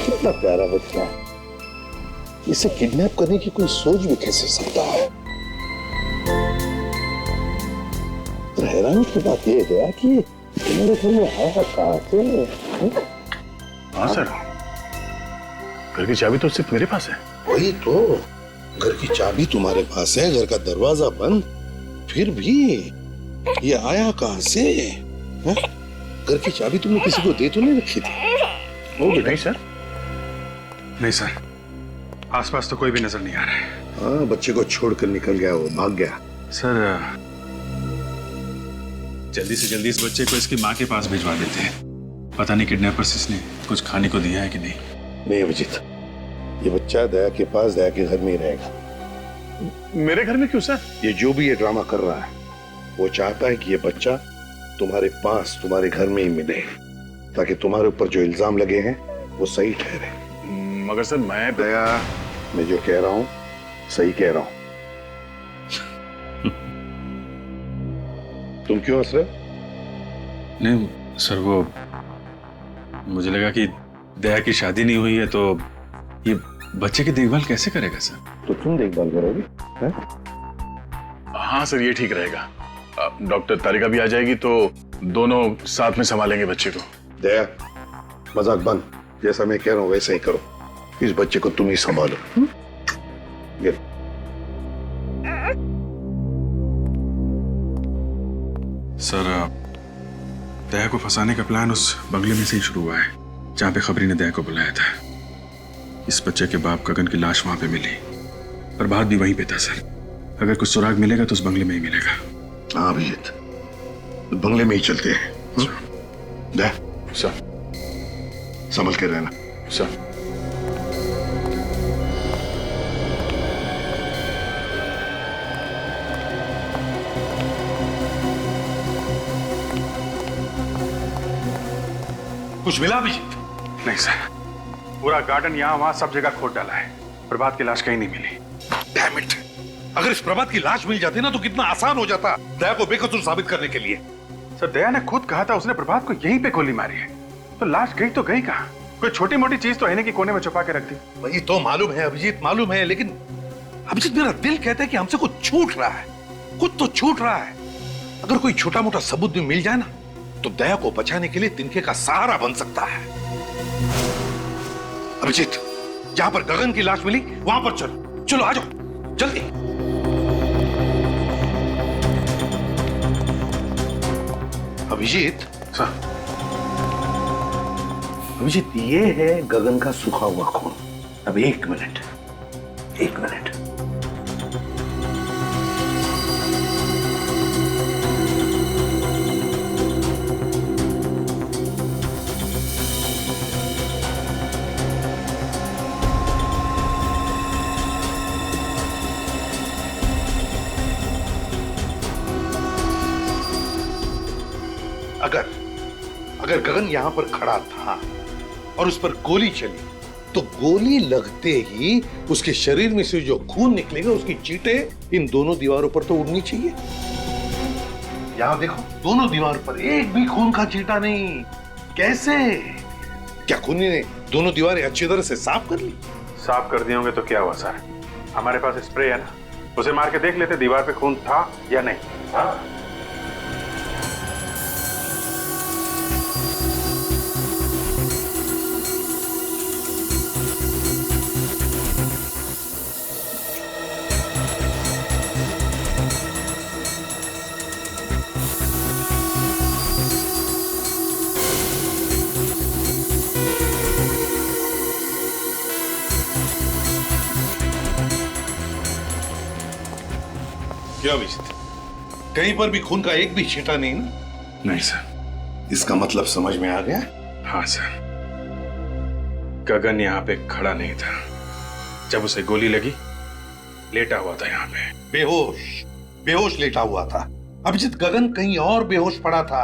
कितना प्यारा बच्चा है, इसे किडनैप करने की कोई सोच भी कैसे सकता है। तो हैरानी की बात यह है कि मेरे घर में है कहां से? हाँ सर, घर की चाबी तो सिर्फ मेरे पास है। वही तो, घर की चाबी तुम्हारे पास है, घर का दरवाजा बंद, फिर भी ये आया कहां से? है? घर की चाबी तुमने किसी को दे तो नहीं रखी थी? वो नहीं सर, नहीं सर, आसपास तो कोई भी नजर नहीं आ रहा है। हाँ, बच्चे को छोड़कर निकल गया, वो भाग गया। सर जल्दी से जल्दी इस बच्चे को इसकी माँ के पास भिजवा देते हैं। पता नहीं किडनैपर्स इसने कुछ खाने को दिया है कि नहीं। नहीं अभिजीत, ये बच्चा दया के पास, दया के घर में ही रहेगा। मेरे घर में क्यों सर? ये जो भी ये ड्रामा कर रहा है, वो चाहता है कि ये बच्चा तुम्हारे पास, तुम्हारे घर में ही मिले, ताकि तुम्हारे ऊपर जो इल्जाम लगे हैं वो सही ठहरे। मगर सर दया, मैं जो कह रहा हूं सही कह रहा हूं। तुम क्यों हंस रहे हो? नहीं सर, वो मुझे लगा कि दया की शादी नहीं हुई है तो ये बच्चे की देखभाल कैसे करेगा सर? तो तुम देखभाल करोगे? हाँ सर, ये ठीक रहेगा। डॉक्टर तारिका भी आ जाएगी तो दोनों साथ में संभालेंगे बच्चे को। दया, मजाक बंद, जैसा मैं कह रहा हूं वैसे ही करो। इस बच्चे को तुम ही संभालो। सर दया को फंसाने का प्लान उस बंगले में से ही शुरू हुआ है जहां पे खबरी ने दया को बुलाया था। इस बच्चे के बाप गगन की लाश वहां पे मिली, प्रभात भी वहीं पे था सर। अगर कुछ सुराग मिलेगा तो उस बंगले में ही मिलेगा। हाँ अभिजीत, बंगले में ही चलते हैं। दया, सर संभल के रहना। सर कुछ मिला अभिजीत? नहीं सर, पूरा गार्डन यहाँ वहां सब जगह खोद डाला है, प्रभात की लाश कहीं नहीं मिली। Damn it! अगर इस प्रभात की लाश मिल जाती ना तो कितना आसान हो जाता दया को बेकसूर साबित करने के लिए। सर दया ने खुद कहा था उसने प्रभात को यहीं पे गोली मारी है, तो लाश गई तो गई कहाँ? कोई छोटी मोटी चीज तो है नहीं कि कोने में छुपा के रख दी। वही तो मालूम है अभिजीत, मालूम है, लेकिन अभिजीत मेरा दिल कहता है कि हमसे कुछ छूट रहा है, कुछ तो छूट रहा है। अगर कोई छोटा मोटा सबूत भी मिल जाए ना तो दया को बचाने के लिए तिनके का सहारा बन सकता है। अभिजीत, जहां पर गगन की लाश मिली वहां पर चलो, चलो आ जाओ जल्दी। अभिजीत सर, अभिजीत, ये है गगन का सूखा हुआ खून। अब एक मिनट, एक मिनट। अगर गगन यहां पर खड़ा था और उस पर गोली चली तो गोली लगते ही उसके शरीर में से जो खून निकलेगा उसकी चींटें इन दोनों दीवारों पर तो उड़नी चाहिए। यहां देखो, दोनों दीवार पर एक भी खून का चींटा नहीं। कैसे? क्या खूनी ने दोनों दीवारें अच्छी तरह से साफ कर ली? साफ कर दिए होंगे तो क्या हुआ सर, हमारे पास स्प्रे है ना, उसे मार के देख लेते दीवार पे खून था या नहीं। हाँ? क्या अभिजीत, कहीं पर भी खून का एक भी छींटा नहीं ना? नहीं सर। इसका मतलब समझ में आ गया? हाँ सर, गगन यहाँ पे खड़ा नहीं था जब उसे गोली लगी, लेटा हुआ था यहाँ पे बेहोश, बेहोश लेटा हुआ था। अभिजीत, गगन कहीं और बेहोश पड़ा था,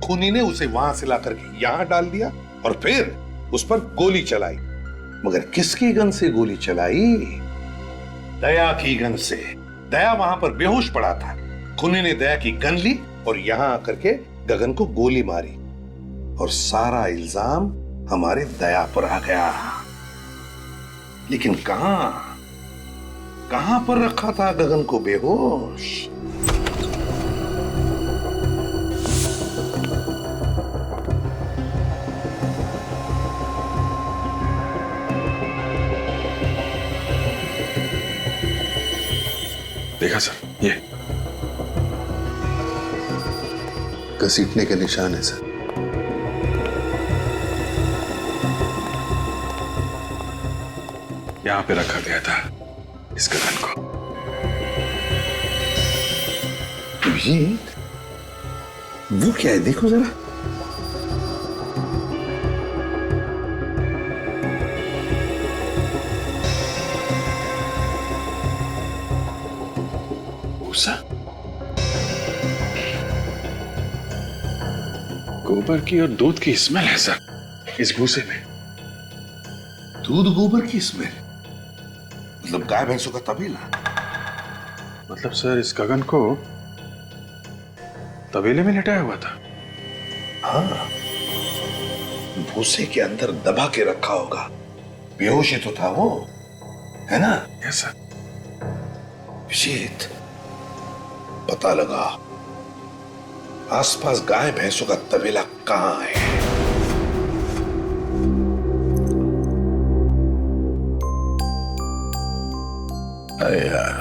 खूनी ने उसे वहां से लाकर के यहां डाल दिया और फिर उस पर गोली चलाई। मगर किसकी गन से गोली चलाई? दया की गन से। दया वहां पर बेहोश पड़ा था, खूनी ने दया की गन ली और यहां आकर के गगन को गोली मारी और सारा इल्जाम हमारी दया पर आ गया। लेकिन कहां पर रखा था गगन को बेहोश? देखा सर, ये घसीटने के निशान है सर। यहां पे रखा गया था इस गगन को। अभिजीत, वो क्या है? देखो जरा। भूसा, गोबर की और दूध की स्मेल है सर इस भूसे में। दूध गोबर की स्मेल? मतलब गाय भैंसों का तबेला? मतलब सर इस गगन को तबेले में लटाया हुआ था। हाँ, भूसे के अंदर दबा के रखा होगा। बेहोश ही तो था वो, है ना? Yes sir. अभिजीत, पता लगा आसपास गाय भैंसों का तबेला कहां है। अरे यार,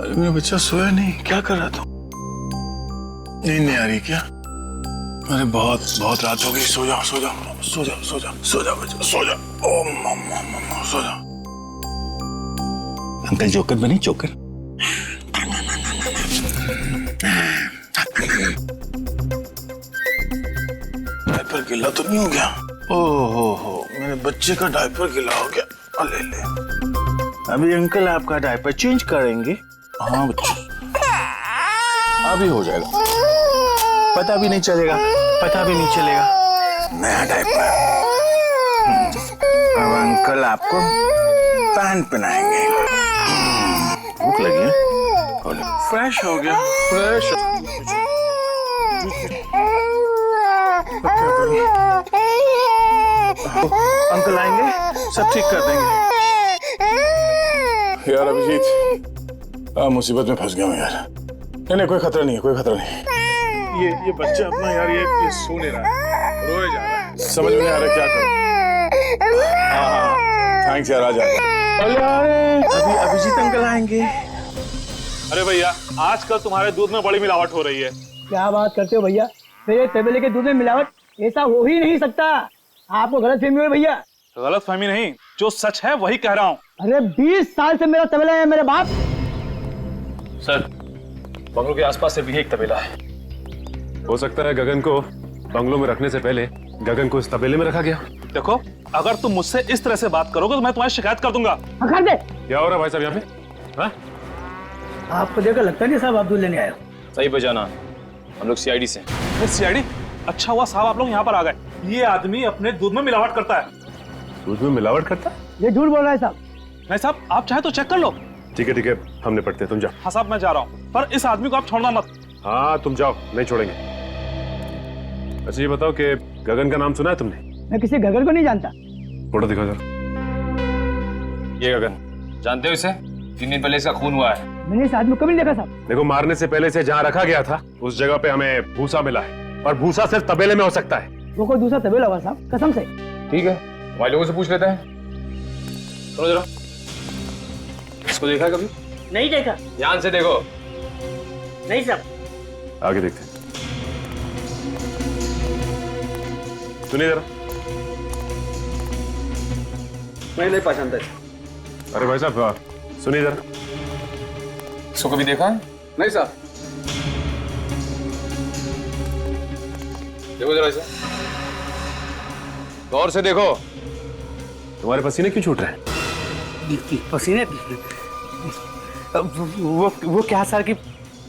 अरे मेरा बच्चा सोया नहीं, क्या कर रहा था? नींद नहीं आ रही क्या? अरे बहुत रात हो गई। सो जाओ सो जाओ सो जाओ सो जाओ सो जाओ बच्चा, सो जाओ। ओ मम्मा सो जाओ। अंकल जोकर बने, जोकर। डायपर गीला तो नहीं हो गया? ओहो, मेरे बच्चे का डायपर गीला हो गया। ले अभी अंकल आपका डायपर चेंज करेंगे। हाँ बच्चे, अभी हो जाएगा। पता भी नहीं चलेगा, पता भी नहीं चलेगा। नया डायपर। अब अंकल आपको पैंट पहनाएंगे। भूख लगी है? फ्रेश हो गया, फ्रेश। अंकल आएंगे, सब ठीक कर देंगे। यार अभिजीत, मुसीबत में फंस गया हूँ यार। नहीं कोई खतरा नहीं है, कोई खतरा नहीं। ये बच्चा अपना यार ये सो नहीं रहा है, रोए जा रहा है। समझ में नहीं आ रहा क्या करूं। हाँ, थैंक्स यार, आ जाएगा। अभी अभिजीत अंकल आएंगे। अरे भैया, आजकल तुम्हारे दूध में बड़ी मिलावट हो रही है। क्या बात करते हो भैया? मेरे तबेले के दूध में मिलावट? ऐसा हो ही नहीं सकता। आपको गलतफहमी हुई भैया। गलतफहमी नहीं, जो सच है वही कह रहा हूँ। अरे 20 साल से मेरा तबेला है मेरे बाप। सर, बंगलों के आसपास से भी एक तबेला है। हो सकता है गगन को बंगलों में रखने से पहले गगन को इस तबेले में रखा गया। देखो, अगर तुम मुझसे इस तरह से बात करोगे तो मैं तुम्हारी शिकायत कर दूंगा। कर दे। क्या हो रहा है भाई साहब यहाँ पे? हाँ? आपको देखकर लगता नहीं साहब आप दूध लेने आए हो। सही बजाना, हम लोग सीआईडी से। सीआईडी? अच्छा हुआ साहब आप लोग यहाँ पर आ गए। ये आदमी अपने दूध में मिलावट करता है। दूध में मिलावट करता? ये झूठ बोल रहा है साहब। नहीं साहब, आप चाहे तो चेक कर लो। ठीक है, हम निपटते हैं, तुम जाओ। हाँ साहब, मैं जा रहा हूँ, पर इस आदमी को आप छोड़ना मत। हाँ तुम जाओ, नहीं छोड़ेंगे। अच्छा ये बताओ कि गगन का नाम सुना है तुमने? मैं किसी गगन को नहीं जानता। फोटो दिखाओ जरा। ये गगन, जानते हो इसे? 3 दिन पहले इसका खून हुआ है। मैंने इस आदमी को कभी नहीं देखा साहब। देखो, मारने से पहले से जहाँ रखा गया था उस जगह पे हमें भूसा मिला है, और भूसा सिर्फ तबेले में हो सकता है। वो कोई दूसरा तबेला होगा साहब, कसम से। ठीक है, हमारे लोगों से पूछ लेते हैं। सुनो जरा, इसको देखा कभी? नहीं देखा। ध्यान से देखो। नहीं साहब। आगे देखते हैं। सुनिए जरा। मैं नहीं पहचानता। अरे भाई साहब सुनिए जरा। इसको कभी देखा है? नहीं साहब। देखो जरा इसे, गौर से देखो। तुम्हारे पसीने क्यों छूट रहे हैं? पसीने? वो क्या सर की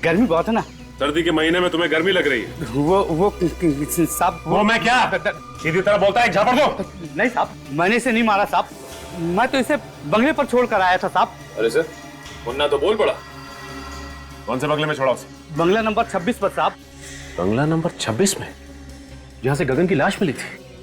गर्मी बहुत है ना। सर्दी के महीने में तुम्हें गर्मी लग रही है? वो साहब। वो मैं क्या सीधी तरह बोलता है, एक झापड़ दो। नहीं साहब, मैंने इसे नहीं मारा साहब। मैं तो इसे बंगले पर छोड़ कर आया था साहब। अरे सर, मुन्ना तो बोल पड़ा। कौन से बंगले में छोड़ा उसे? बंगला नंबर 26 पर साहब। बंगला नंबर 26 में, जहाँ से गगन की लाश मिली थी?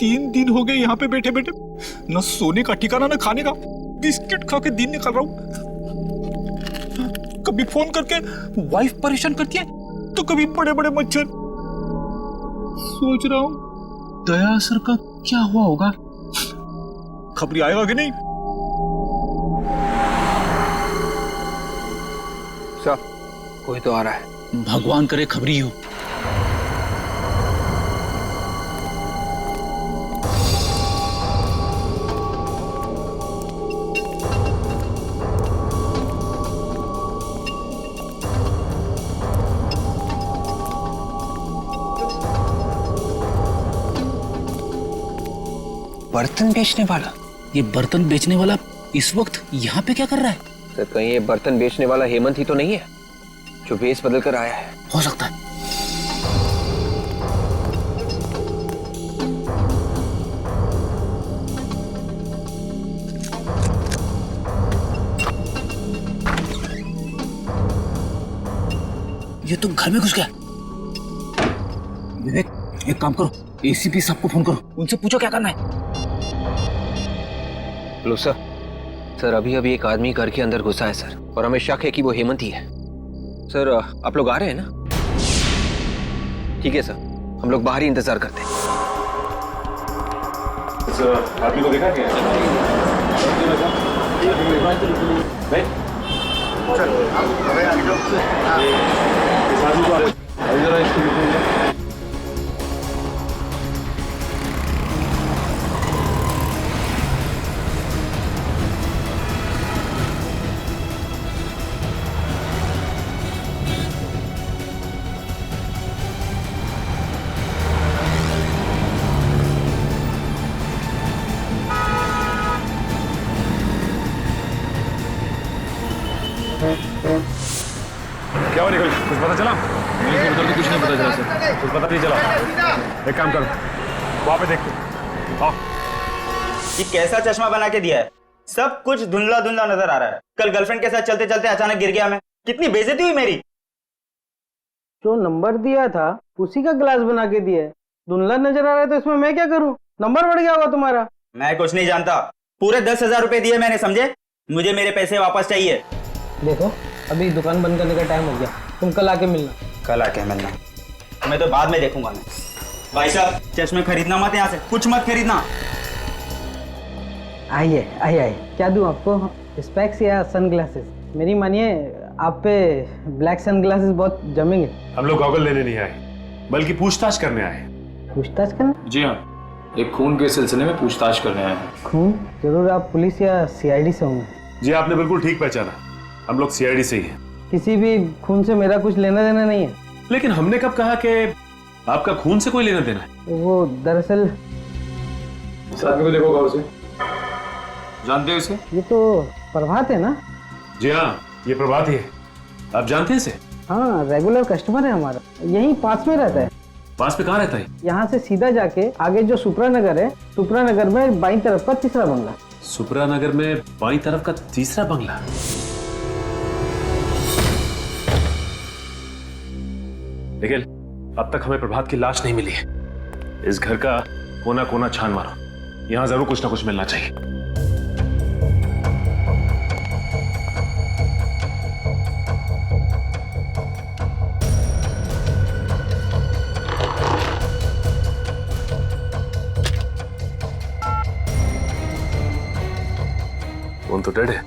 3 दिन हो गए यहाँ पे बैठे बैठे, न सोने का ठिकाना न खाने का, बिस्किट खा के दिन निकाल रहा हूँ। कभी फोन करके वाइफ परेशान करती है तो कभी बड़े बड़े मच्छर। सोच रहा हूँ दया सर का क्या हुआ होगा, खबरी आएगा कि नहीं। सर कोई तो आ रहा है। भगवान करे खबरी हो। बर्तन बेचने वाला? ये बर्तन बेचने वाला इस वक्त यहाँ पे क्या कर रहा है? सर कहीं ये बर्तन बेचने वाला हेमंत ही तो नहीं है जो भेष बदल कर आया है? हो सकता है। ये तो घर में घुस गया। विवेक एक काम करो, एसीपी साहब को फोन करो, उनसे पूछो क्या करना है। लो सर अभी अभी एक आदमी घर के अंदर घुसा है सर, और हमें शक है कि वो हेमंत ही है। सर आप लोग आ रहे हैं ना? ठीक है सर, हम लोग बाहर ही इंतजार करते हैं। आदमी को देखा क्या? क्या हुआ निकल, कुछ पता चला? उधर तो कुछ नहीं पता चला सर। कुछ पता नहीं चला। एक काम करो, वहां पे देखते। आओ। ये कैसा चश्मा बना के दिया है, सब कुछ धुंधला धुंधला नजर आ रहा है। कल गर्लफ्रेंड के साथ चलते चलते अचानक गिर गया मैं, कितनी बेइज्जती हुई मेरी। जो नंबर दिया था उसी का ग्लास बना के दिया है, धुंधला नजर आ रहा है तो इसमें मैं क्या करूं? नंबर बढ़ गया होगा तुम्हारा। मैं कुछ नहीं जानता, पूरे 10,000 रुपए दिए मैंने, समझे? मुझे मेरे पैसे वापस चाहिए। देखो अभी दुकान बंद करने का टाइम हो गया, तुम कल आके मिलना। कल आके मिलना? मैं तो बाद में देखूंगा। मैं भाई साहब चश्मे खरीदना मत, यहाँ से कुछ मत खरीदना। आइए आइए, क्या दूं आपको, स्पेक्स या सनग्लासेस? मेरी मानिए आप पे ब्लैक सनग्लासेस बहुत जमेंगे। हम लोग गॉगल लेने नहीं आए, बल्कि पूछताछ करने आए। पूछताछ करना? जी हाँ, एक खून के सिलसिले में पूछताछ करने आए हैं। खून? जरूर आप पुलिस या सीआईडी से होंगे। जी आपने बिल्कुल ठीक पहचाना, हम लोग सीआईडी से ही हैं। किसी भी खून से मेरा कुछ लेना देना नहीं है। लेकिन हमने कब कहा कि आपका खून से कोई लेना देना है? वो दरअसल इस आदमी को देखो गौर से, जानते हो इसे? ये तो प्रभात है ना? जी हाँ, ये प्रभात ही है। आप जानते हैं इसे? हाँ, रेगुलर कस्टमर है हमारा, यहीं पास में रहता है। पास में कहाँ रहता है? यहाँ से सीधा जाके आगे जो सुप्रा नगर है, सुप्रा नगर में बाईं तरफ का तीसरा बंगला। सुप्रा नगर में बाईं तरफ का तीसरा बंगला? निखिल, अब तक हमें प्रभात की लाश नहीं मिली है। इस घर का कोना कोना छान मारो, यहां जरूर कुछ ना कुछ मिलना चाहिए। फोन तो डेड है।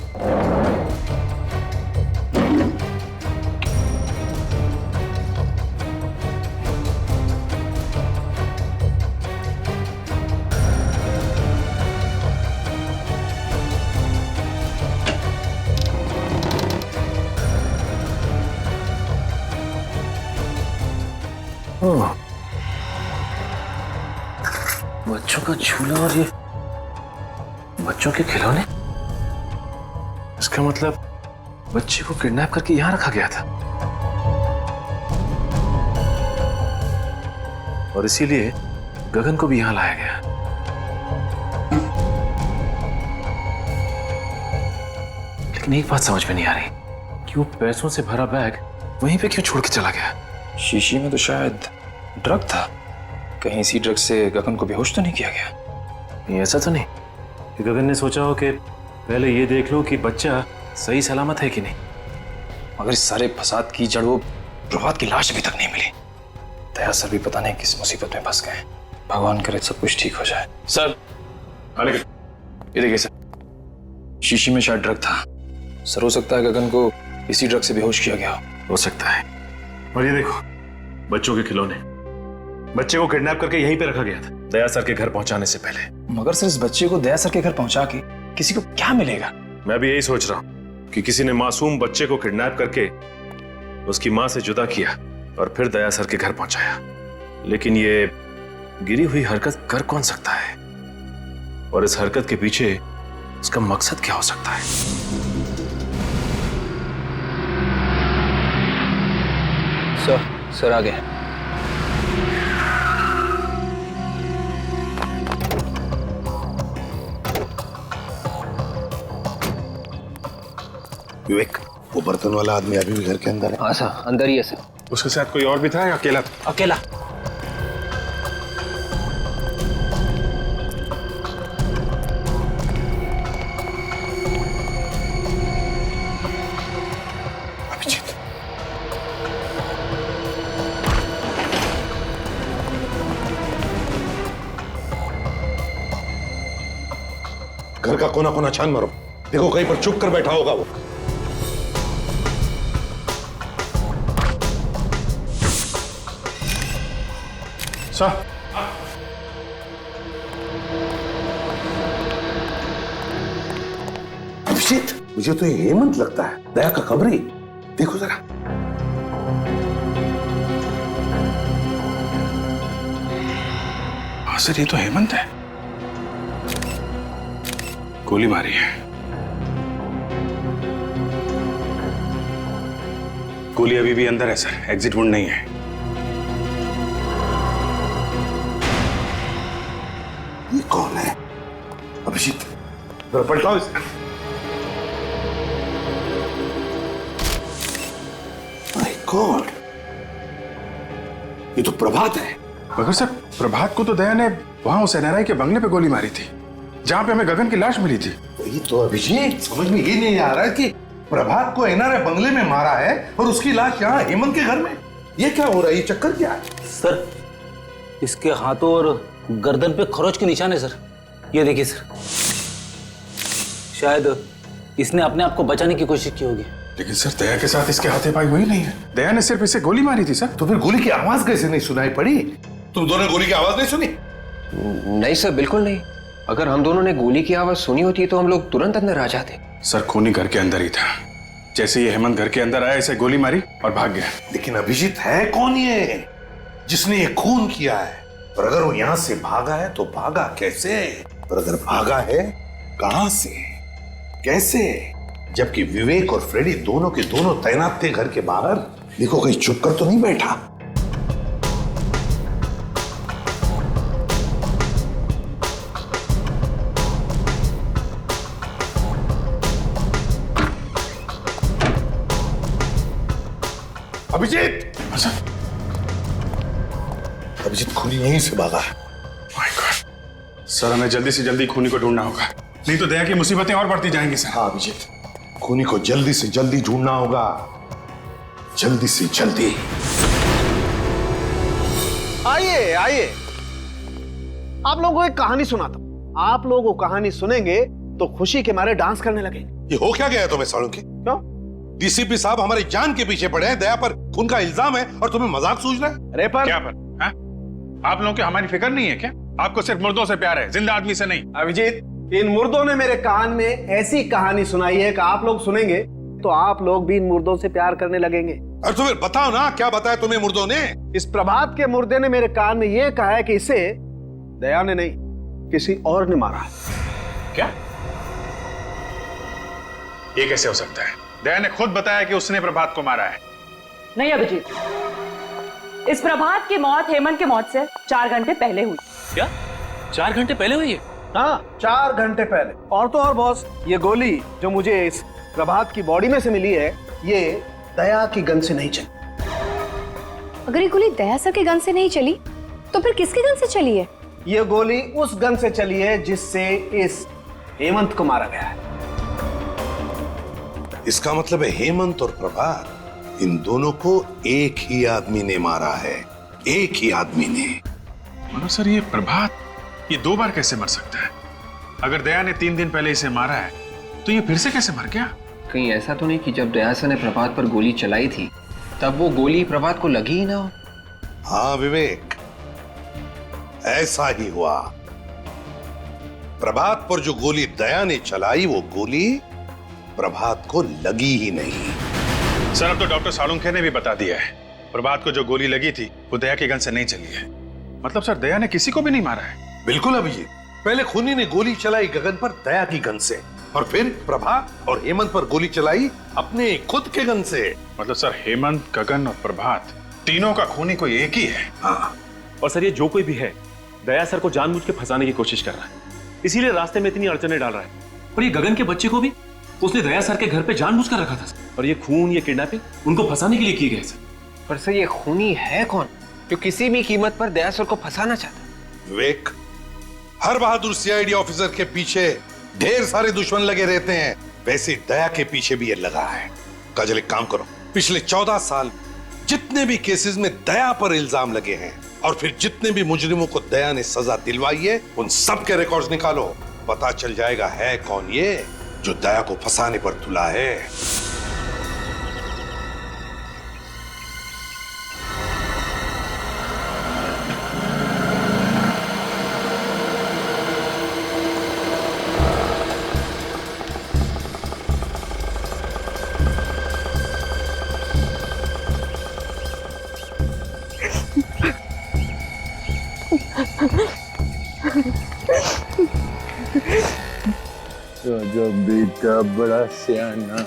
बच्चों का झूला और ये बच्चों के खिलौने, इसका मतलब बच्चे को किडनैप करके यहां रखा गया था और इसीलिए गगन को भी यहां लाया गया। लेकिन एक बात समझ में नहीं आ रही कि वो पैसों से भरा बैग वहीं पे क्यों छोड़ के चला गया? शीशी में तो शायद ड्रग था। कहीं इसी ड्रग से गगन को बेहोश तो नहीं किया गया? ये ऐसा तो नहीं कि गगन ने सोचा हो कि पहले ये देख लो कि बच्चा सही सलामत है कि नहीं। मगर इस सारे फसाद की जड़ वो प्रभात की लाश अभी तक नहीं मिली। दया सर भी पता नहीं किस मुसीबत में फंस गए। भगवान करे सब कुछ ठीक हो जाए। सर ये देखिए सर, शीशी में शायद ड्रग था। सर हो सकता है गगन को इसी ड्रग से बेहोश किया गया हो सकता है। और ये देखो बच्चों के खिलौने, बच्चे को किडनैप करके यहीं पे रखा गया था दया सर के घर पहुंचाने से पहले। मगर सर इस बच्चे को दया सर के घर पहुंचा के किसी को क्या मिलेगा? मैं भी यही सोच रहा हूं कि किसी ने मासूम बच्चे को किडनैप करके उसकी मां से जुदा किया और फिर दया सर के घर पहुंचाया। लेकिन ये गिरी हुई हरकत कर कौन सकता है, और इस हरकत के पीछे उसका मकसद क्या हो सकता है? सर आ गए। विवेक, वो बर्तन वाला आदमी अभी भी घर के अंदर है? हाँ सर, अंदर ही है सर। उसके साथ कोई और भी था या अकेला? अकेला। अभिजीत, घर का कोना कोना छान मारो, देखो कहीं पर चुप कर बैठा होगा वो। सर अभिजीत, मुझे तो ये हेमंत लगता है, दया का खबरी। देखो जरा। हाँ सर, ये तो हेमंत है। गोली मारी है। गोली अभी भी अंदर है सर, एग्जिट वुंड नहीं है। ये कौन है? अभिजीत, जरा पलटाओ इसे। माय गॉड, ये तो प्रभात है। मगर सर, प्रभात को तो दया ने वहां उस एनआरआई के बंगले पे गोली मारी थी, जहां पे हमें गगन की लाश मिली थी। ये तो अभिजीत समझ में ये नहीं आ रहा है कि प्रभात को एनआरआई बंगले में मारा है और उसकी लाश यहाँ हेमंत के घर में। ये क्या हो रहा है? ये चक्कर क्या है? सर, इसके हाथों और गर्दन पे खरोच के निशान है सर। ये देखिए सर, शायद इसने अपने आप को बचाने की कोशिश की होगी। लेकिन सर, दया के साथ इसके हाथापाई हुई नहीं है। दया ने सिर्फ इसे गोली मारी थी सर। तो फिर गोली की आवाज कैसे नहीं सुनाई पड़ी? तुम दोनों गोली की आवाज नहीं सुनी? नहीं सर, बिल्कुल नहीं। अगर हम दोनों ने गोली की आवाज सुनी होती तो हम लोग तुरंत अंदर आ जाते। सर, खूनी घर के अंदर ही था। जैसे ये हेमंत घर के अंदर आया, इसे गोली मारी और भाग गया। लेकिन अभिजीत है कौन ये जिसने ये खून किया है? और अगर वो यहां से भागा है तो भागा कैसे? और अगर भागा है कहां से, कैसे? जबकि विवेक और फ्रेडी दोनों के दोनों तैनात थे घर के बाहर। देखो कहीं चुप कर तो नहीं बैठा। अभिजीत, अभिजीत खूनी यहीं से भागा है। माय गॉड सर, हमें जल्दी से जल्दी खूनी को ढूंढना होगा, नहीं तो दया की मुसीबतें और बढ़ती जाएंगी सर। हाँ अभिजीत, खूनी को जल्दी से जल्दी ढूंढना होगा, जल्दी से जल्दी। आइए आइए, आप लोगों को एक कहानी सुनाता हूं। आप लोग वो कहानी सुनेंगे तो खुशी के मारे डांस करने लगेंगे। ये हो क्या गया तुम्हें सालों के? क्यों? डीसीपी साहब हमारी जान के पीछे पड़े हैं, दया पर खून का इल्जाम है और तुम्हें मजाक सूझ रहा है? अरे पर क्या पर? हा? आप लोगों की हमारी फिक्र नहीं है क्या? आपको सिर्फ मुर्दों से प्यार है, जिंदा आदमी से नहीं। अभिजीत, इन मुर्दों ने मेरे कान में ऐसी कहानी सुनाई है कि आप लोग सुनेंगे तो आप लोग भी इन मुर्दों से प्यार करने लगेंगे। और तुम्हें बताओ ना, क्या बताया तुम्हें मुर्दों ने? इस प्रभात के मुर्दे ने मेरे कान में यह कहा है कि इसे दया ने नहीं, किसी और ने मारा है। क्या? ये कैसे हो सकता है? दया ने खुद बताया कि उसने प्रभात को मारा है। नहीं अभिजीत, इस प्रभात की मौत हेमंत की मौत से 4 घंटे पहले हुई। क्या 4 घंटे पहले हुई है? हाँ, 4 घंटे पहले। और तो और बॉस, ये गोली जो मुझे इस प्रभात की बॉडी में से मिली है, ये दया की गन से नहीं चली। अगर ये गोली दया सर के गन से नहीं चली तो फिर किसके गन से चली है? ये गोली उस गन से चली है जिससे इस हेमंत को मारा गया है। इसका मतलब है हेमंत और प्रभात, इन दोनों को एक ही आदमी ने मारा है, एक ही आदमी ने। मगर सर ये प्रभात, ये 2 बार कैसे मर सकता है? अगर दया ने 3 दिन पहले इसे मारा है तो ये फिर से कैसे मर गया? कहीं ऐसा तो नहीं कि जब दया सर ने प्रभात पर गोली चलाई थी तब वो गोली प्रभात को लगी ही ना हो? हाँ विवेक, ऐसा ही हुआ। प्रभात पर जो गोली दया ने चलाई वो गोली प्रभात को लगी ही नहीं। सर अब तो डॉक्टर सालुंखे ने भी बता दिया है, प्रभात को जो गोली लगी थी वो दया की गन से नहीं चली है। मतलब सर दया ने किसी को भी नहीं मारा है? बिल्कुल अभिजीत, पहले खूनी ने गोली चलाई गगन पर दया की गन से, और फिर प्रभात और हेमंत पर गोली चलाई अपने खुद के गन से। मतलब सर हेमंत, गगन और प्रभात तीनों का खूनी कोई एक ही है। हाँ, और सर ये जो कोई भी है दया सर को जानबूझ के फंसाने की कोशिश कर रहा है, इसीलिए रास्ते में इतनी अड़चने डाल रहा है। और ये गगन के बच्चे को भी उसने दया सर के घर पे जानबूझ कर रखा था सर। और ये खून, ये किडनैपिंग उनको फंसाने के लिए की गई सर। पर सर ये खूनी है कौन जो किसी भी कीमत पर दया सर को फंसाना चाहता है? विवेक, हर बहादुर सीआईडी ऑफिसर के पीछे ढेर सारे दुश्मन लगे रहते हैं, वैसे दया के पीछे भी ये लगा है। काजल एक काम करो, पिछले 14 साल जितने भी केसेस में दया पर इल्जाम लगे हैं और फिर जितने भी मुजरिमों को दया ने सजा दिलवाई है उन सब के रिकॉर्ड्स निकालो। पता चल जाएगा है कौन ये जो दया को फंसाने पर तुला है। जो बेटा बड़ा सियाना,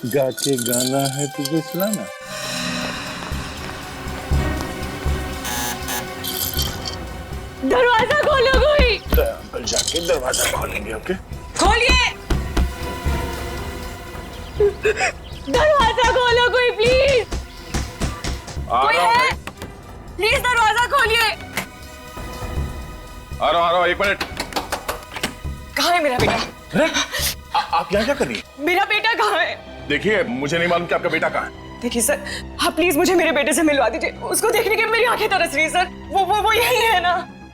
गा के गाना है तुझे सुनाना। दरवाजा खोलो कोई। अंकल जाके दरवाजा खोलेंगे। ओके खोलिए, दरवाजा खोलो कोई प्लीज। कोई है? प्लीज दरवाजा खोलिए। आ रहा हूं 1 मिनट। कहाँ है मेरा बेटा? आप यहाँ क्या कर रही है? मेरा बेटा कहाँ है? देखिए मुझे नहीं मालूम कि आपका बेटा कहाँ है। देखिए सर, आप प्लीज मुझे मेरे बेटे से मिलवा दीजिए। उसको देखने के मेरी आंखें तरस रही है सर। वो यही है ना?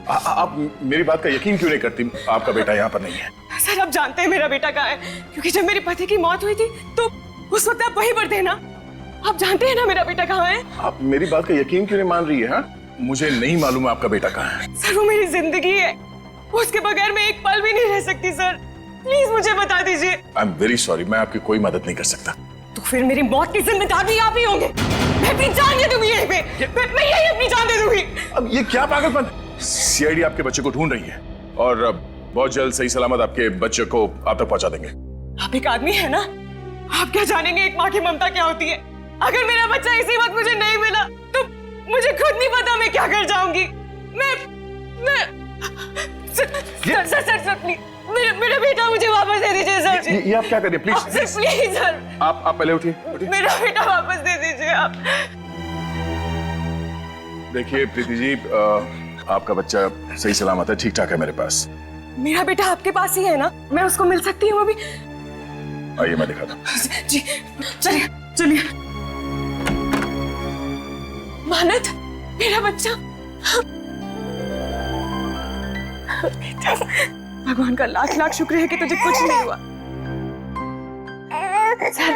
आप मेरी बात का यकीन क्यों नहीं करती? आपका बेटा यहाँ पर नहीं है। सर आप जानते हैं मेरा बेटा कहाँ है, क्योंकि जब मेरे पति की मौत हुई थी तो उस वक्त आप वहीं पर थे ना। आप जानते हैं ना मेरा बेटा कहाँ है? आप मेरी बात का यकीन क्यों नहीं मान रही है? हाँ, मुझे नहीं मालूम आपका बेटा कहाँ है। सर वो मेरी जिंदगी है, उसके बगैर मैं एक पल भी नहीं रह सकती सर। प्लीज मुझे बता दीजिए। आई एम वेरी सॉरी, मैं आपकी कोई मदद नहीं कर सकता। तो फिर मेरी मौत की जिम्मेदार भी आप ही होंगे। मैं अपनी जान दे दूंगी यहीं पे, मैं यही अपनी जान दे दूंगी। अब ये क्या पागलपन? सीआईडी आपके बच्चे को ढूंढ रही है और बहुत जल्द सही सलामत आपके बच्चे को आप तक पहुंचा देंगे। आप एक आदमी है ना, आप क्या जानेंगे एक माँ की ममता क्या होती है। अगर मेरा बच्चा इसी वक्त मुझे नहीं मिला तो मुझे खुद नहीं पता मैं क्या कर जाऊंगी। मैं सर प्लीज मेरा बेटा मुझे वापस दे दीजिए सर। ये आप क्या कर रहे हैं? प्लीज प्लीज सर, आप पहले उठिए। मेरा बेटा वापस दे दीजिए आप। देखिए प्रीति जी, आपका बच्चा सही सलामत है, ठीक ठाक है मेरे पास। मेरा बेटा आपके पास ही है ना? मैं उसको मिल सकती हूँ अभी? आइए मैं दिखाता हूँ। जी चलिए चलिए। मानत, मेरा बच्चा। बेटा, भगवान का लाख लाख शुक्र है कि तुझे कुछ नहीं हुआ। सर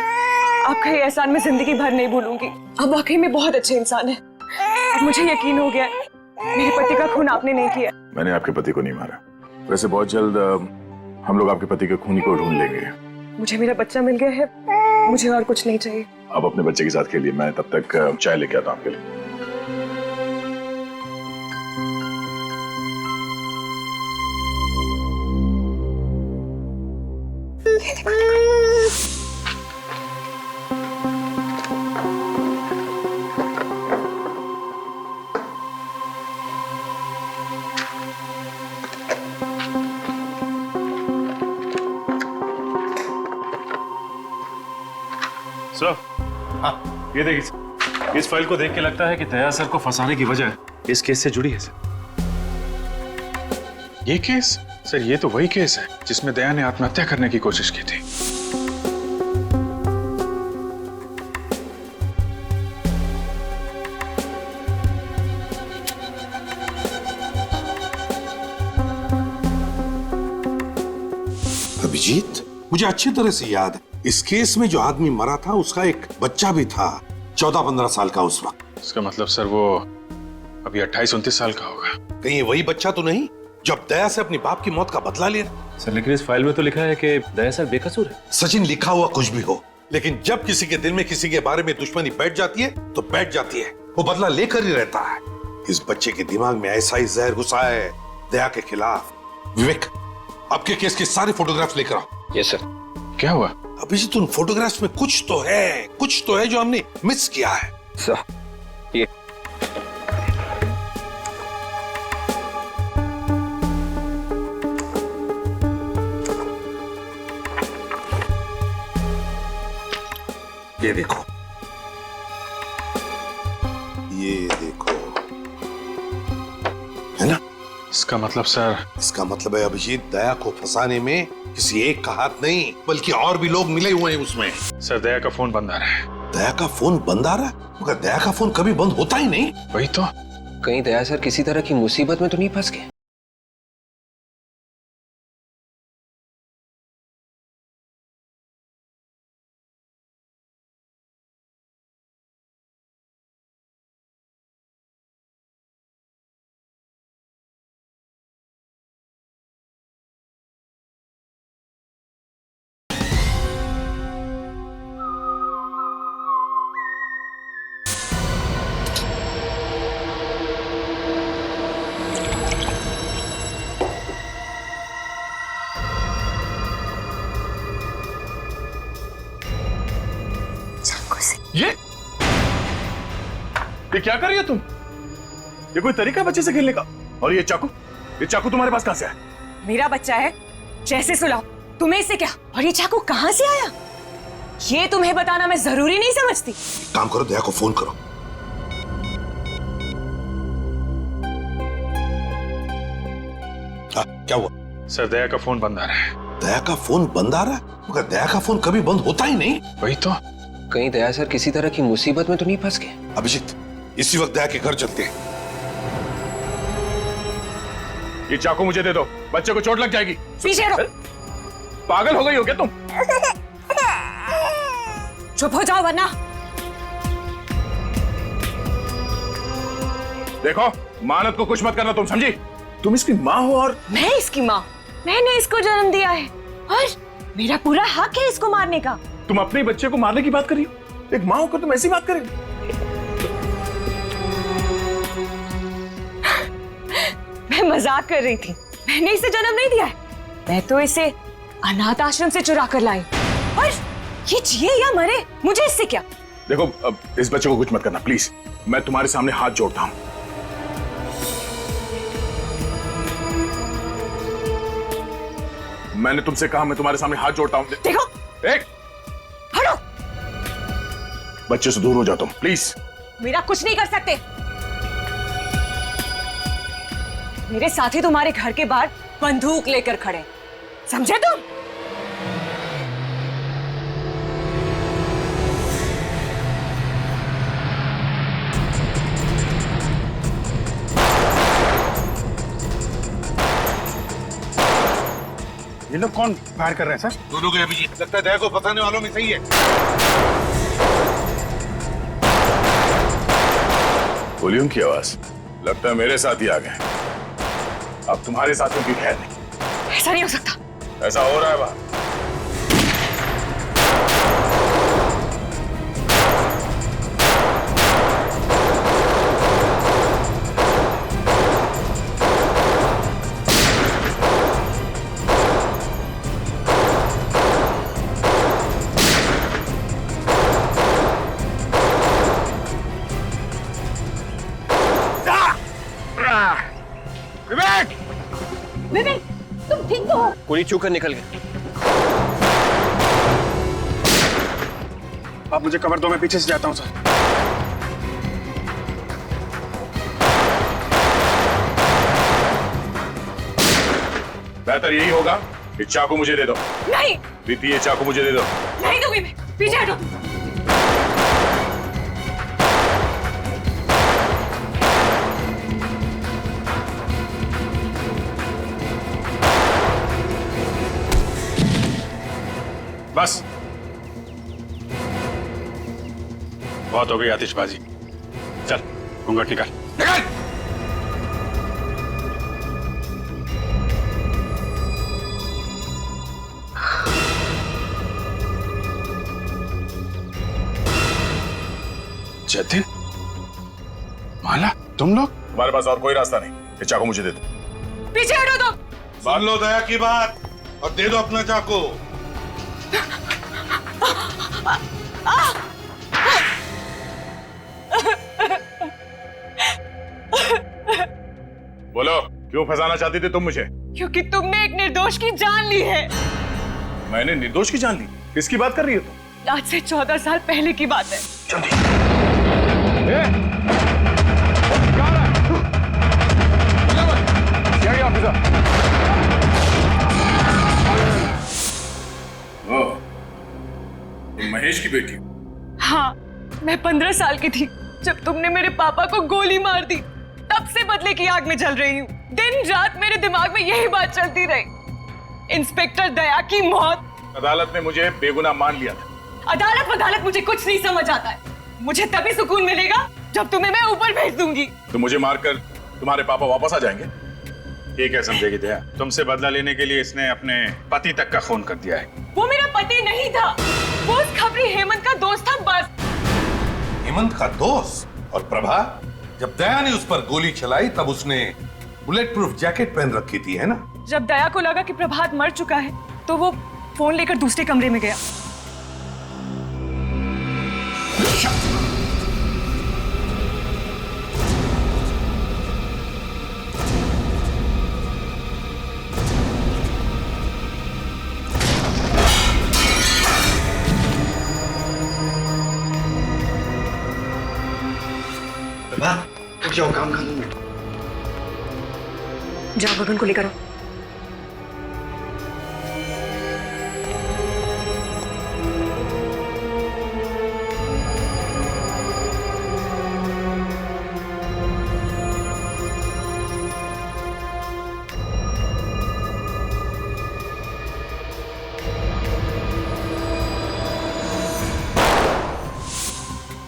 आपका ये एहसान मैं जिंदगी भर नहीं भूलूंगी। आप वाकई में बहुत अच्छे इंसान हैं। अब मुझे यकीन हो गया मेरे पति का खून आपने नहीं किया। मैंने आपके पति को नहीं मारा। वैसे बहुत जल्द हम लोग आपके पति के खूनी को ढूंढ लेंगे। मुझे मेरा बच्चा मिल गया है, मुझे और कुछ नहीं चाहिए। आप अपने बच्चे के साथ खेलिए, मैं तब तक चाय लेके आता हूँ आपके लिए। सर, हाँ, ये देखिए, इस फाइल को देख के लगता है कि दया सर को फंसाने की वजह इस केस से जुड़ी है सर। ये केस? सर ये तो वही केस है जिसमें दया ने आत्महत्या करने की कोशिश की थी। अभिजीत, मुझे अच्छी तरह से याद है, इस केस में जो आदमी मरा था उसका एक बच्चा भी था, 14-15 साल का उस वक्त। इसका मतलब सर वो अभी 28-29 साल का होगा। कहीं ये वही बच्चा तो नहीं जब दया से अपनी बाप की मौत का बदला लिया? सर लेकिन इस फाइल में तो लिखा है कि दया सर बेकसूर है। सचिन, लिखा हुआ कुछ भी हो, लेकिन जब किसी के दिल में किसी के बारे में दुश्मनी बैठ जाती है तो बैठ जाती है, वो बदला लेकर ही रहता है। इस बच्चे के दिमाग में ऐसा ही जहर घुसा है दया के खिलाफ। विवेक, आपके केस की सारी फोटोग्राफ्स लेकर आओ। Yes sir. क्या हुआ? अभिजीत, उन फोटोग्राफ्स में कुछ तो है जो हमने मिस किया है। सर ये देखो, ये देखो, है ना? इसका मतलब सर? इसका मतलब है अभिजीत, दया को फंसाने में किसी एक का हाथ नहीं बल्कि और भी लोग मिले हुए हैं उसमें। सर दया का फोन बंद आ रहा है। दया का फोन बंद आ रहा है? मगर दया का फोन कभी बंद होता ही नहीं। वही तो। कहीं दया सर किसी तरह की मुसीबत में तो नहीं फंस गए? ये क्या कर रही हो तुम? ये कोई तरीका है बच्चे से खेलने का? और ये चाकू तुम्हारे पास कहां से आया? मेरा बच्चा है, जैसे सुलाओ। तुम्हें इससे क्या? और ये चाकू कहां से आया? ये तुम्हें बताना मैं जरूरी नहीं समझती। काम करो, दया को फोन करो। क्या हुआ? सर दया का फोन बंद आ रहा है। दया का फोन बंद आ रहा है? मगर दया का फोन कभी बंद होता ही नहीं। वही तो। कहीं दया सर किसी तरह की मुसीबत में तो नहीं फंस गए? अभिजीत, इसी वक्त दया के घर चलते हैं। ये चाकू मुझे दे दो, बच्चे को चोट लग जाएगी। पीछे रहो। पागल हो गई हो क्या तुम? चुप हो जाओ वरना। देखो, मानत को कुछ मत करना, तुम समझी? तुम इसकी माँ हो और मैं इसकी माँ। मैंने इसको जन्म दिया है और मेरा पूरा हक है इसको मारने का। तुम अपने बच्चे को मारने की बात कर रही हो? एक माँ होकर तुम ऐसी बात करेगी? मैं मजाक कर रही थी। मैंने इसे जन्म नहीं दिया है, मैं तो इसे अनाथ आश्रम से चुरा कर लाई। और ये जिए या मरे, मुझे इससे क्या? देखो, अब इस बच्चे को कुछ मत करना प्लीज। मैं तुम्हारे सामने हाथ जोड़ता हूं। मैंने तुमसे कहा, मैं तुम्हारे सामने हाथ जोड़ता हूं। देखो, एक हटो। बच्चे से दूर हो जाओ तुम प्लीज। मेरा कुछ नहीं कर सकते। मेरे साथी तुम्हारे घर के बाहर बंदूक लेकर खड़े, समझे तुम? ये लोग कौन फायर कर रहे हैं सर? दोनों के अभिजीत, लगता है दया को फंसाने वालों में सही है। गोलियों की आवाज, लगता है मेरे साथ ही आ गए। अब तुम्हारे साथियों की खैर नहीं। ऐसा नहीं हो सकता। ऐसा हो रहा है बाहर। विवेक, तुम ठीक तो हो? गोली चूक कर निकल गए। आप मुझे कवर दो, मैं पीछे से जाता हूं सर। बेहतर यही होगा कि चाकू मुझे दे दो। नहीं प्रीति, ये चाकू मुझे दे दो। नहीं दूंगी मैं, पीछे हटो। बस, बहुत हो गई आतिशबाजी। चल घूंघट निकाल। निकाल। जतिन, माला, तुम लोग? तुम्हारे पास और कोई रास्ता नहीं, ये चाकू मुझे दे दो। पीछे हटो तुम। सुन लो दया की बात और दे दो अपना चाकू। बोलो, क्यों फंसाना चाहती थी तुम मुझे? क्योंकि तुमने एक निर्दोष की जान ली है। मैंने निर्दोष की जान ली? किसकी बात कर रही हो तुम? आज से 14 साल पहले की बात है। तुम महेश की बेटी? हाँ, मैं 15 साल की थी जब तुमने मेरे पापा को गोली मार दी। तब से बदले की आग में जल रही हूँ। दिन रात मेरे दिमाग में यही बात चलती रही। इंस्पेक्टर दया की मौत। अदालत ने मुझे बेगुनाह मान लिया था। अदालत मुझे कुछ नहीं समझ आता है। मुझे तभी सुकून मिलेगा जब तुम्हें मैं ऊपर भेज दूंगी। तो मुझे मारकर तुम्हारे पापा वापस आ जाएंगे? ये क्या समझेगी दया? तुमसे बदला लेने के लिए इसने अपने पति तक का खून कर दिया है। वो मेरा पति नहीं था, वो उस खबरी हेमंत का दोस्त था बस। हेमंत का दोस्त? और प्रभा? जब दया ने उस पर गोली चलाई तब उसने बुलेट प्रूफ जैकेट पहन रखी थी, है ना? जब दया को लगा कि प्रभात मर चुका है तो वो फोन लेकर दूसरे कमरे में गया। उठ जाओ, काम खत्म है। जाओ गगन को लेकर आओ।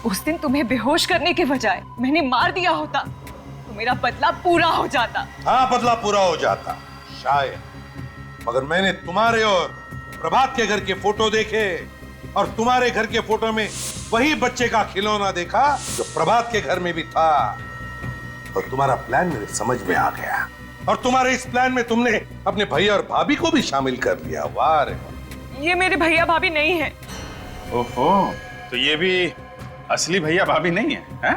उस दिन तुम्हें बेहोश करने के बजाय मैंने मार दिया होता तो मेरा बदला पूरा हो जाता। हाँ, बदला पूरा हो जाता शायद, मगर मैंने तुम्हारे और प्रभात के घर के फोटो देखे और तुम्हारे घर के फोटो में वही बच्चे का खिलौना देखा जो प्रभात के घर में भी था। और तुम्हारा प्लान मेरे समझ में आ गया और तुम्हारे इस प्लान में तुमने अपने भैया और भाभी को भी शामिल कर लिया। वाह रे वाह। ये मेरे भैया भाभी नहीं है। ओहो, तो ये भी असली भैया भाभी नहीं है, हैं?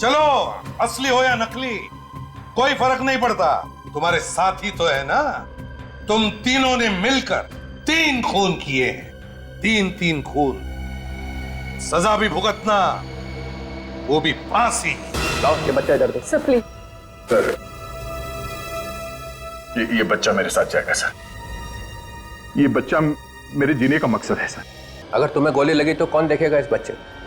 चलो, असली हो या नकली कोई फर्क नहीं पड़ता, तुम्हारे साथी तो है ना। तुम तीनों ने मिलकर 3 खून किए हैं, 3 खून। सजा भी भुगतना, वो भी फांसी। लाओ ये बच्चा इधर दो। Sir please. सर, ये बच्चा मेरे साथ जाएगा सर। ये बच्चा मेरे जीने का मकसद है सर। अगर तुम्हें गोली लगी तो कौन देखेगा इस बच्चे को?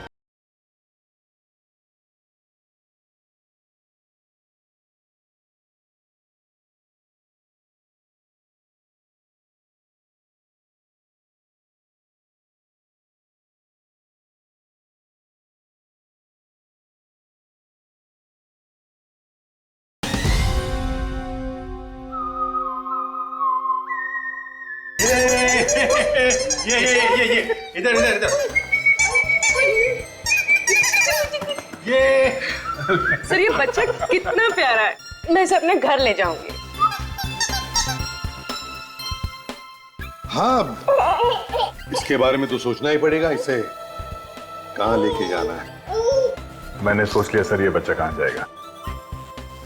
ये इधर इधर इधर। ये सर, ये बच्चा कितना प्यारा है। मैं इसे अपने घर ले जाऊंगी। हाँ, इसके बारे में तो सोचना ही पड़ेगा, इसे कहाँ लेके जाना है। मैंने सोच लिया सर, ये बच्चा कहाँ जाएगा?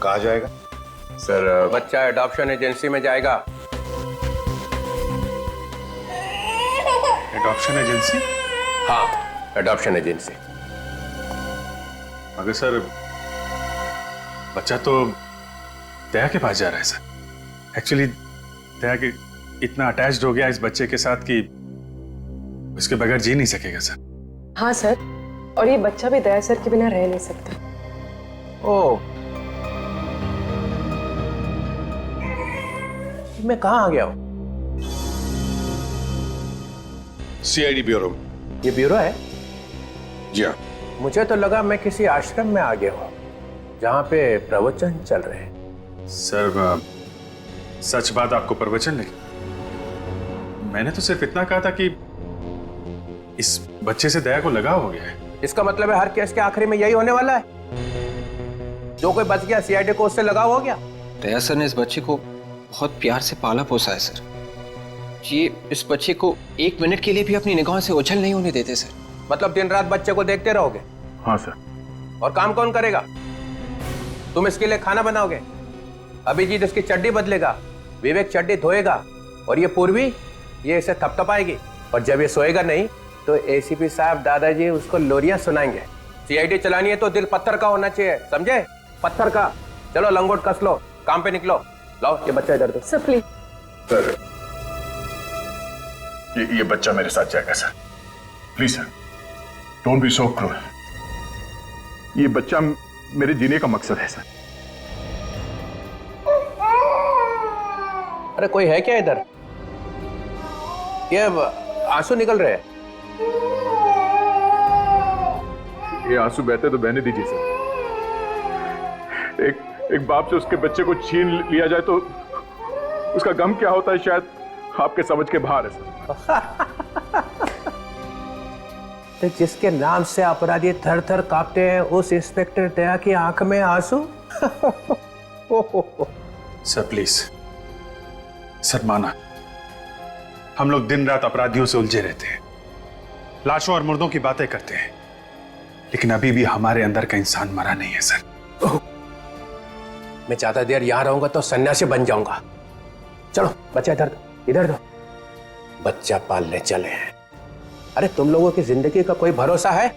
कहाँ जाएगा सर? बच्चा एडॉप्शन एजेंसी में जाएगा। Adoption agency? हाँ, एडॉप्शन एजेंसी। मगर सर, बच्चा तो दया के पास जा रहा है सर। एक्चुअली दया कि इतना अटैच्ड हो गया इस बच्चे के साथ कि उसके बगैर जी नहीं सकेगा सर। हाँ सर, और ये बच्चा भी दया सर के बिना रह नहीं सकता। ओह, मैं कहाँ आ गया हूँ? CID bureau. ये ब्यूरो है? जी हाँ। मुझे तो लगा मैं किसी आश्रम में आ गया हूँ जहाँ पे प्रवचन चल रहे हैं। सर सच बात आपको प्रवचन लगी? मैंने तो सिर्फ इतना कहा था कि इस बच्चे से दया को लगाव हो गया है। इसका मतलब है हर केस के आखिरी में यही होने वाला है? जो कोई बच गया सीआईडी को उससे लगाव हो गया? दया सर ने इस बच्चे को बहुत प्यार से पाला पोसा है सर। ये इस बच्चे को 1 मिनट के लिए भी अपनी निगाहों से ओझल नहीं होने देते सर। मतलब दिन रात बच्चे को देखते रहोगे? हाँ सर। और काम कौन करेगा? तुम इसके लिए खाना बनाओगे, अभिजीत इसकी चड्डी बदलेगा, विवेक चड्डी धोएगा, और ये पूर्वी ये इसे थपथपाएगी, और जब ये सोएगा नहीं तो एसीपी साहब दादाजी उसको लोरियां सुनाएंगे। सीआईडी चलानी है तो दिल पत्थर का होना चाहिए, समझे? पत्थर का। चलो लंगोट कस लो, काम पे निकलो। लाओ ये बच्चा इधर दो। Sir please. सर ये बच्चा मेरे साथ जाएगा sir. Please sir, don't be so cruel. ये बच्चा मेरे जीने का मकसद है सर। अरे कोई है क्या इधर? ये आंसू निकल रहे हैं। ये आंसू बहते तो बहने दीजिए सर। एक बाप से उसके बच्चे को छीन लिया जाए तो उसका गम क्या होता है शायद आपके समझ के बाहर है सर। तो जिसके नाम से अपराधी थर थर कांपते हैं उस इंस्पेक्टर दया की आंख में आंसू? सर प्लीज सर, माना हम लोग दिन रात अपराधियों से उलझे रहते हैं, लाशों और मुर्दों की बातें करते हैं, लेकिन अभी भी हमारे अंदर का इंसान मरा नहीं है सर। मैं ज्यादा देर यहां रहूंगा तो सन्यासी बन जाऊंगा। चलो बच्चा इधर दो, इधर दो। बच्चा पालने चले हैं। अरे तुम लोगों की जिंदगी का कोई भरोसा है?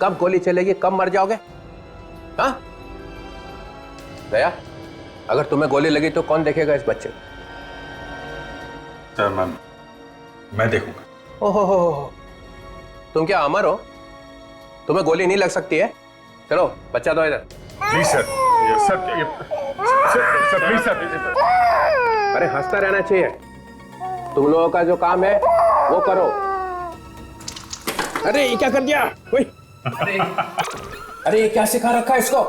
कब गोली चलेगी, कब मर जाओगे? हाँ दया, अगर तुम्हें गोली लगी तो कौन देखेगा इस बच्चे को? सर मैं देखूंगा। ओहो, तुम क्या अमर हो? तुम्हें गोली नहीं लग सकती है? चलो बच्चा दो इधर। Please sir, sir please sir. अरे हंसता रहना चाहिए। तुम लोगों का जो काम है वो करो। अरे ये क्या कर दिया? अरे ये क्या सिखा रखा है इसको?